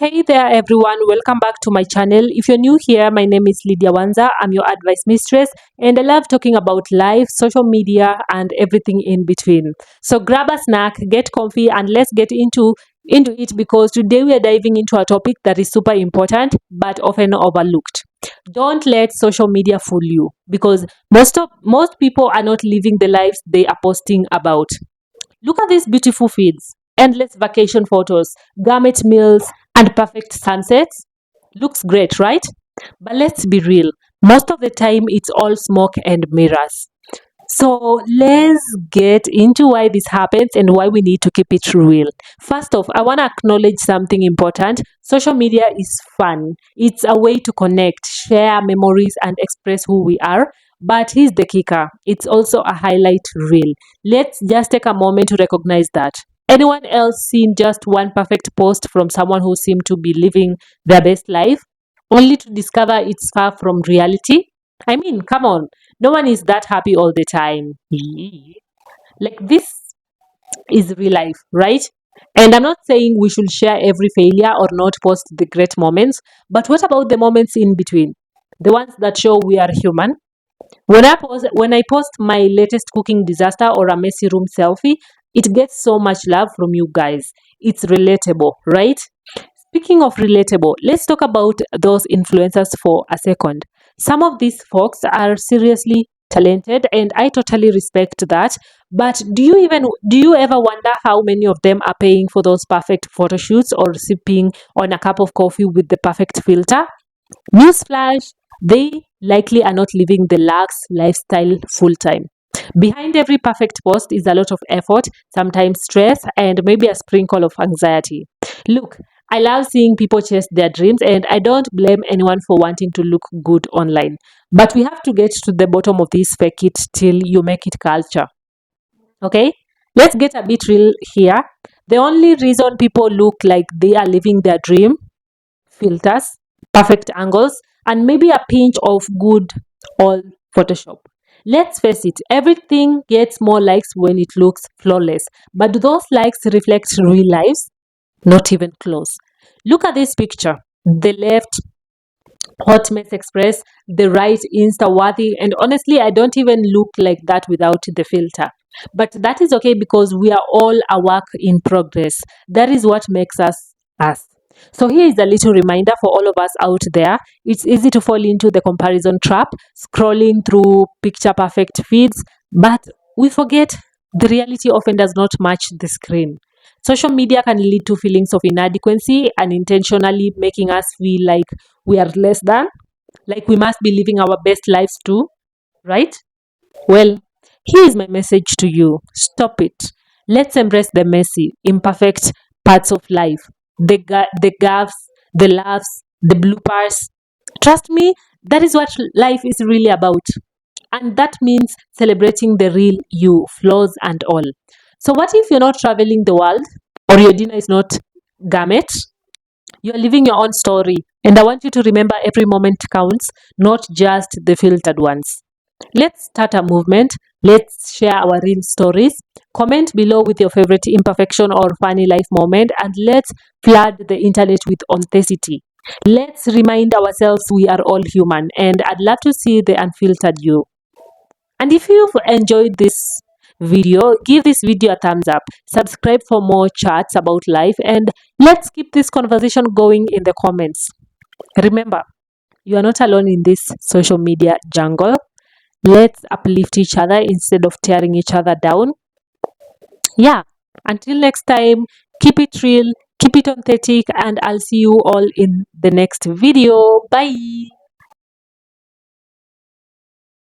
Hey there, everyone. Welcome back to my channel. If you're new here, my name is Lydia Wanza. I'm your advice mistress, and I love talking about life, social media, and everything in between. So grab a snack, get comfy, and let's get into it because today we are diving into a topic that is super important but often overlooked. Don't let social media fool you because most people are not living the lives they are posting about. Look at these beautiful feeds, endless vacation photos, gourmet meals, and perfect sunsets. Looks great, right? But let's be real. Most of the time, it's all smoke and mirrors. So let's get into why this happens and why we need to keep it real. First off, I want to acknowledge something important. Social media is fun. It's a way to connect, share memories, and express who we are. But here's the kicker, it's also a highlight reel. Let's just take a moment to recognize that. Anyone else seen just one perfect post from someone who seemed to be living their best life, only to discover it's far from reality? I mean, come on, no one is that happy all the time. Like, this is real life, right? And I'm not saying we should share every failure or not post the great moments, but what about the moments in between? The ones that show we are human. When I post my latest cooking disaster or a messy room selfie, it gets so much love from you guys. It's relatable, right? Speaking of relatable, let's talk about those influencers for a second. Some of these folks are seriously talented and I totally respect that. But do you ever wonder how many of them are paying for those perfect photo shoots or sipping on a cup of coffee with the perfect filter? Newsflash, they likely are not living the lax lifestyle full time. Behind every perfect post is a lot of effort, sometimes stress, and maybe a sprinkle of anxiety. Look, I love seeing people chase their dreams, and I don't blame anyone for wanting to look good online. But we have to get to the bottom of this fake it till you make it culture. Okay? Let's get a bit real here. The only reason people look like they are living their dream, filters, perfect angles, and maybe a pinch of good old Photoshop. Let's face it, everything gets more likes when it looks flawless. But do those likes reflect real lives? Not even close. Look at this picture. The left, Hot Mess Express, the right, Insta worthy, and honestly, I don't even look like that without the filter. But that is okay because we are all a work in progress. That is what makes us us. So, here is a little reminder for all of us out there. It's easy to fall into the comparison trap, scrolling through picture perfect feeds, but we forget the reality often does not match the screen. Social media can lead to feelings of inadequacy, unintentionally making us feel like we are less than, like we must be living our best lives too, right? Well, here is my message to you, stop it. Let's embrace the messy, imperfect parts of life, the gaffes, the laughs, the bloopers. Trust me, that is what life is really about. And that means celebrating the real you, flaws and all. So, what if you're not traveling the world or your dinner is not garment? You're living your own story. And I want you to remember every moment counts, not just the filtered ones. Let's start a movement. Let's share our real stories. Comment below with your favorite imperfection or funny life moment, and let's flood the internet with authenticity. Let's remind ourselves we are all human, and I'd love to see the unfiltered you. And if you've enjoyed this video, give this video a thumbs up, subscribe for more chats about life, and let's keep this conversation going in the comments. Remember, you are not alone in this social media jungle. Let's uplift each other instead of tearing each other down. Yeah, until next time, keep it real, keep it authentic, and I'll see you all in the next video. Bye.